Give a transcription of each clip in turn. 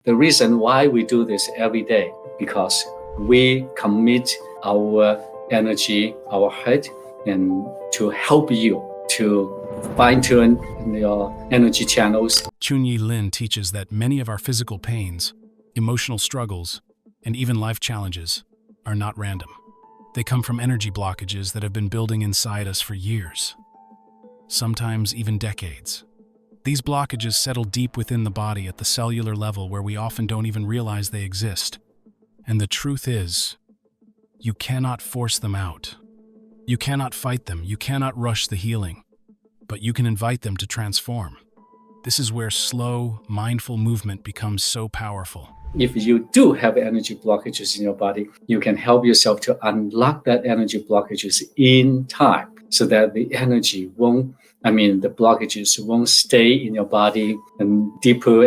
The reason why we do this every day, because we commit our energy, our heart, and to help you to fine-tune your energy channels. Chunyi Lin teaches that many of our physical pains, emotional struggles, and even life challenges are not random. They come from energy blockages that have been building inside us for years, sometimes even decades. These blockages settle deep within the body at the cellular level where we often don't even realize they exist. And the truth is, you cannot force them out. You cannot fight them, you cannot rush the healing, but you can invite them to transform. This is where slow, mindful movement becomes so powerful. If you do have energy blockages in your body, you can help yourself to unlock that energy blockages in time so that the blockages won't stay in your body and deeper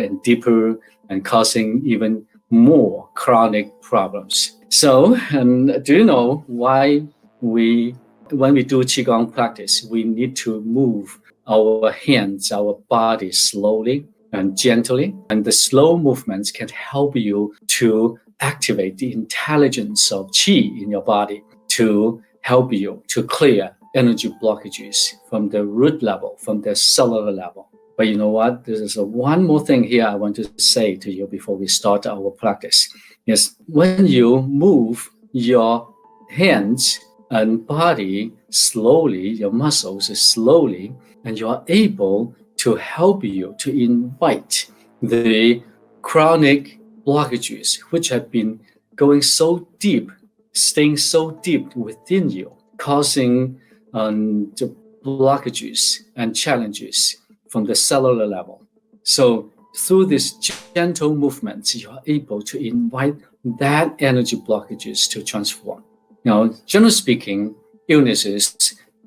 and causing even more chronic problems. So, do you know why when we do Qigong practice, we need to move our hands, our body slowly and gently, and the slow movements can help you to activate the intelligence of Qi in your body to help you to clear energy blockages from the root level, from the cellular level. But you know what? There's one more thing here I want to say to you before we start our practice. Yes, when you move your hands and body slowly, your muscles slowly, and you are able to help you to invite the chronic blockages which have been going so deep, staying so deep within you, causing the blockages and challenges from the cellular level. So through these gentle movements, you are able to invite that energy blockages to transform. Now, generally speaking, illnesses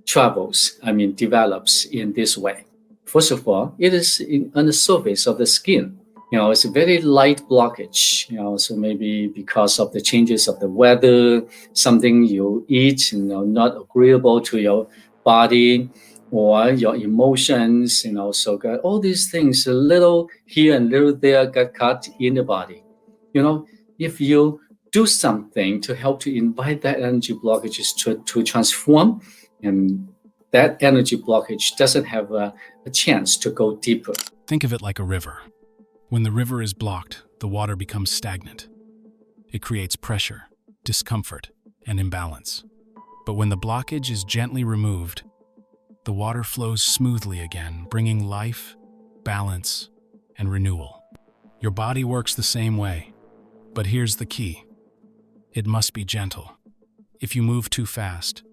develops in this way. First of all, it is on the surface of the skin. It's a very light blockage. So maybe because of the changes of the weather, something you eat, not agreeable to your body, or your emotions, so all these things, a little here and little there, got caught in the body. If you do something to help to invite that energy blockages to transform, and that energy blockage doesn't have a chance to go deeper. Think of it like a river. When the river is blocked, the water becomes stagnant. It creates pressure, discomfort, and imbalance. But when the blockage is gently removed, the water flows smoothly again, bringing life, balance, and renewal. Your body works the same way, but here's the key. It must be gentle. If you move too fast,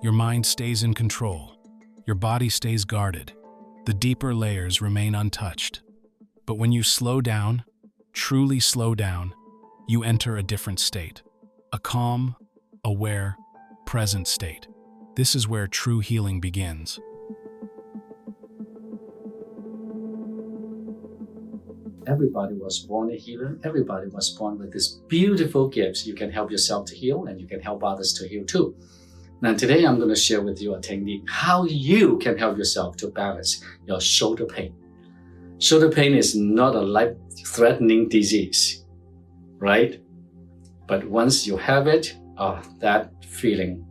your mind stays in control, your body stays guarded, the deeper layers remain untouched. But when you slow down, truly slow down, you enter a different state, a calm, aware, present state. This is where true healing begins. Everybody was born a healer. Everybody was born with these beautiful gifts. You can help yourself to heal, and you can help others to heal too. Now today I'm going to share with you a technique how you can help yourself to balance your shoulder pain. Shoulder pain is not a life-threatening disease, right? But once you have it, that feeling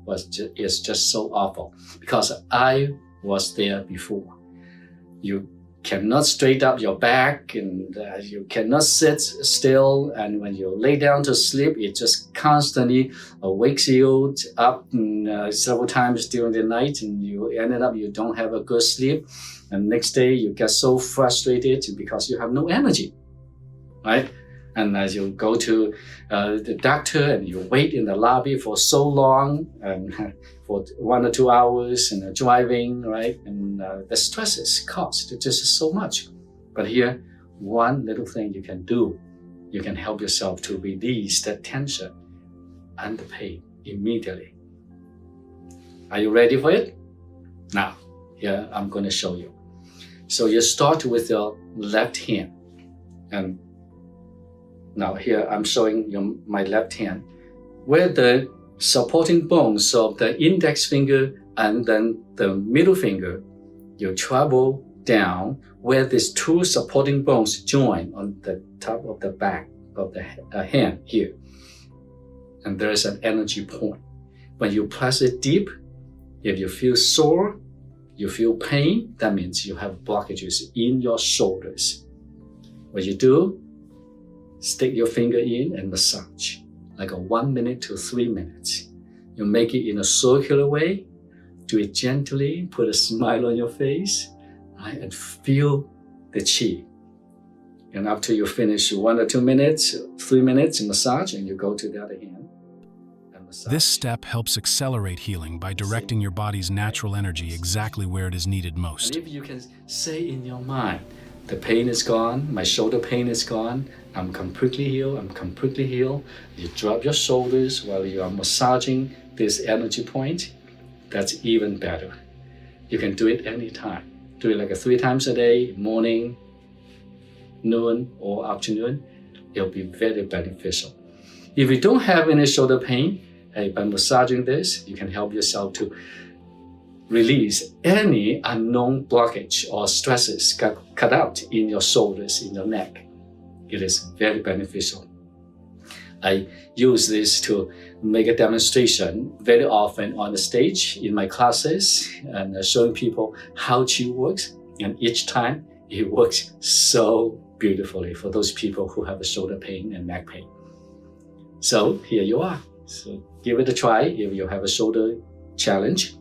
is just so awful, because I was there before. You cannot straighten up your back, and you cannot sit still, and when you lay down to sleep, it just constantly wakes you up several times during the night, and you don't have a good sleep, and next day you get so frustrated because you have no energy, right? And as you go to the doctor and you wait in the lobby for so long, and for 1 or 2 hours, and driving, right? And the stress is caused just so much. But here, one little thing you can do, you can help yourself to release that tension and the pain immediately. Are you ready for it? Now, here I'm going to show you. So you start with your left hand, and now here I'm showing you my left hand, where the supporting bones of the index finger and then the middle finger, you travel down where these two supporting bones join on the top of the back of the hand here. And there is an energy point. When you press it deep, if you feel sore, you feel pain, that means you have blockages in your shoulders. What you do, stick your finger in and massage, like a 1 minute to 3 minutes. You make it in a circular way, do it gently, put a smile on your face, right, and feel the qi. And after you finish 1 or 2 minutes, 3 minutes massage, and you go to the other hand and massage. This step helps accelerate healing by directing your body's natural energy exactly where it is needed most. And if you can say in your mind, the pain is gone, my shoulder pain is gone, I'm completely healed, I'm completely healed. You drop your shoulders while you are massaging this energy point. That's even better. You can do it anytime. Do it like 3 times a day, morning, noon, or afternoon. It'll be very beneficial. If you don't have any shoulder pain, by massaging this, you can help yourself to release any unknown blockage or stresses cut out in your shoulders, in your neck. It is very beneficial. I use this to make a demonstration very often on the stage in my classes and showing people how Qi works. And each time it works so beautifully for those people who have a shoulder pain and neck pain. So here you are. So give it a try if you have a shoulder challenge.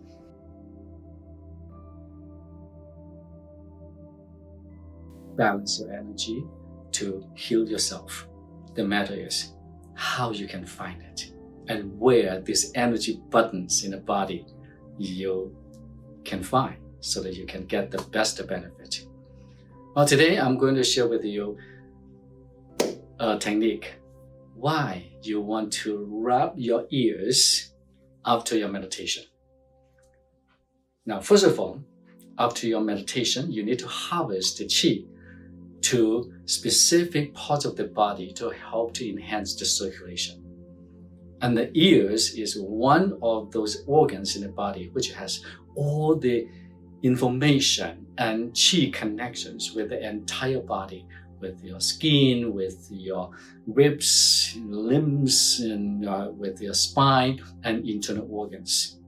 Balance your energy to heal yourself. The matter is how you can find it and where these energy buttons in the body you can find so that you can get the best benefit. Well, today I'm going to share with you a technique why you want to rub your ears after your meditation. Now, first of all, after your meditation, you need to harvest the qi to specific parts of the body to help to enhance the circulation. And the ears is one of those organs in the body which has all the information and qi connections with the entire body, with your skin, with your ribs, limbs, and with your spine and internal organs.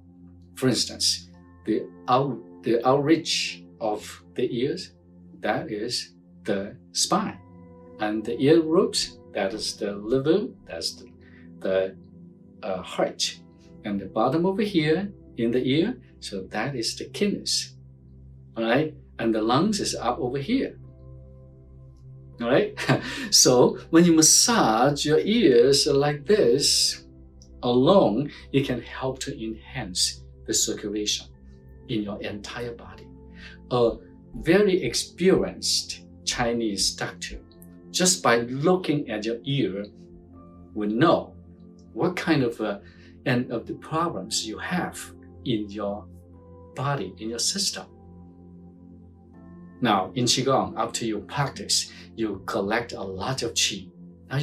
For instance, the outreach of the ears, that is the spine, and the ear roots, that is the liver, that's the heart, and the bottom over here in the ear, so that is the kidneys, all right, and the lungs is up over here, all right. So when you massage your ears like this alone, it can help to enhance the circulation in your entire body. A very experienced Chinese doctor, just by looking at your ear, will know what kind of the problems you have in your body, in your system. Now, in Qigong, after you practice, you collect a lot of qi. Now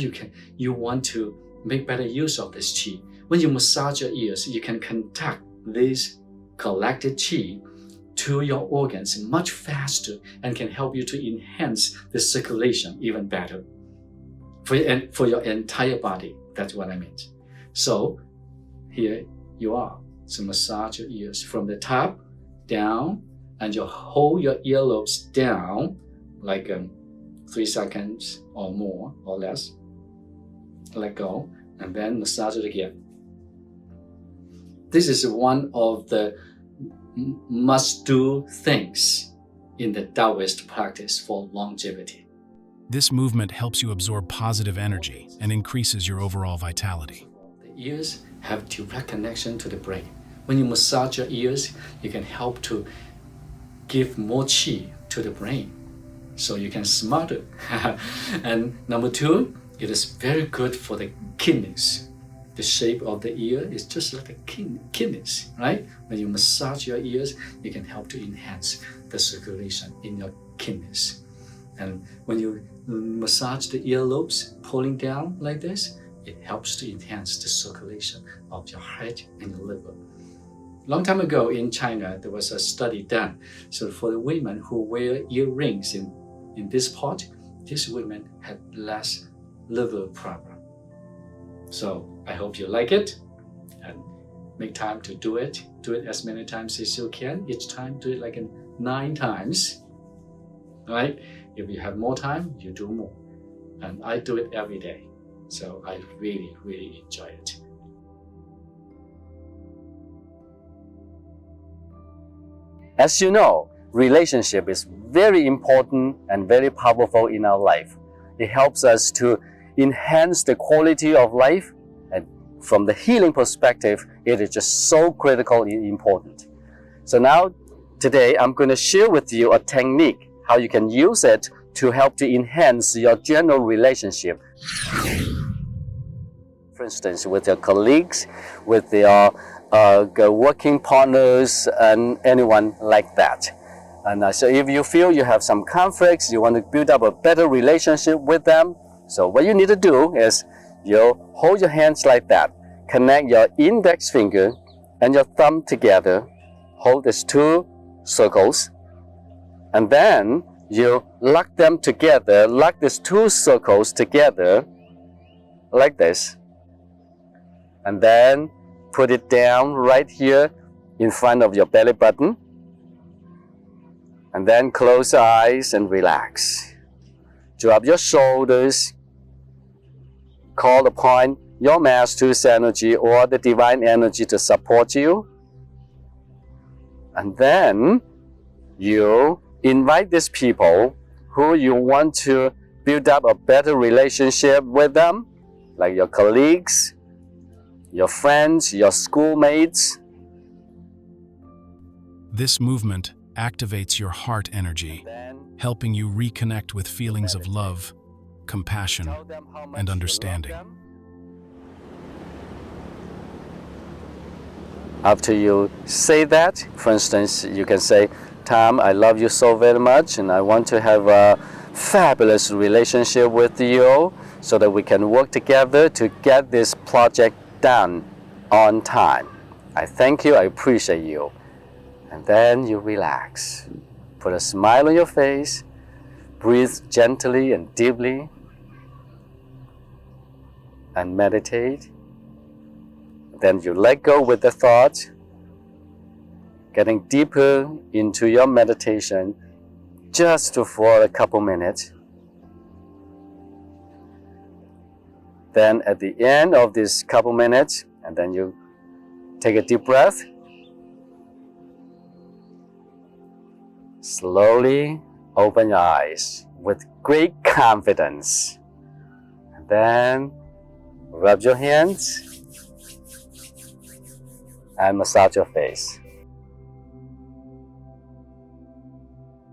you want to make better use of this qi. When you massage your ears, you can conduct this collected qi to your organs much faster and can help you to enhance the circulation even better for your entire body. That's what I meant. So here you are. So massage your ears from the top down, and you hold your earlobes down like 3 seconds or more or less. Let go and then massage it again. This is one of the must-do things in the Taoist practice for longevity. This movement helps you absorb positive energy and increases your overall vitality. The ears have direct connection to the brain. When you massage your ears, you can help to give more qi to the brain, so you can smarter. And number 2, it is very good for the kidneys. The shape of the ear is just like the kidneys, right? When you massage your ears, you can help to enhance the circulation in your kidneys. And when you massage the earlobes, pulling down like this, it helps to enhance the circulation of your heart and your liver. Long time ago in China, there was a study done. So for the women who wear earrings in this part, these women had less liver problem. So I hope you like it and make time to do it. Do it as many times as you can. Each time do it like 9 times. Right? If you have more time, you do more. And I do it every day. So I really, really enjoy it. As you know, relationship is very important and very powerful in our life. It helps us to enhance the quality of life, and from the healing perspective, it is just so critically important. So now, today, I'm going to share with you a technique, how you can use it to help to enhance your general relationship. For instance, with your colleagues, with your working partners, and anyone like that. And so if you feel you have some conflicts, you want to build up a better relationship with them, so what you need to do is you hold your hands like that, connect your index finger and your thumb together, hold these 2 circles, and then you lock them together, lock these 2 circles together like this, and then put it down right here in front of your belly button, and then close your eyes and relax. Drop your shoulders, call upon your master's energy or the divine energy to support you, and then you invite these people who you want to build up a better relationship with them, like your colleagues, your friends, your schoolmates. This movement activates your heart energy, helping you reconnect with feelings of love, compassion, and understanding. After you say that, for instance, you can say, Tom, I love you so very much and I want to have a fabulous relationship with you so that we can work together to get this project done on time. I thank you, I appreciate you. And then you relax. Put a smile on your face, breathe gently and deeply, and meditate. Then you let go with the thought, getting deeper into your meditation just for a couple minutes. Then at the end of this couple minutes, and then you take a deep breath. Slowly open your eyes with great confidence. And then rub your hands and massage your face.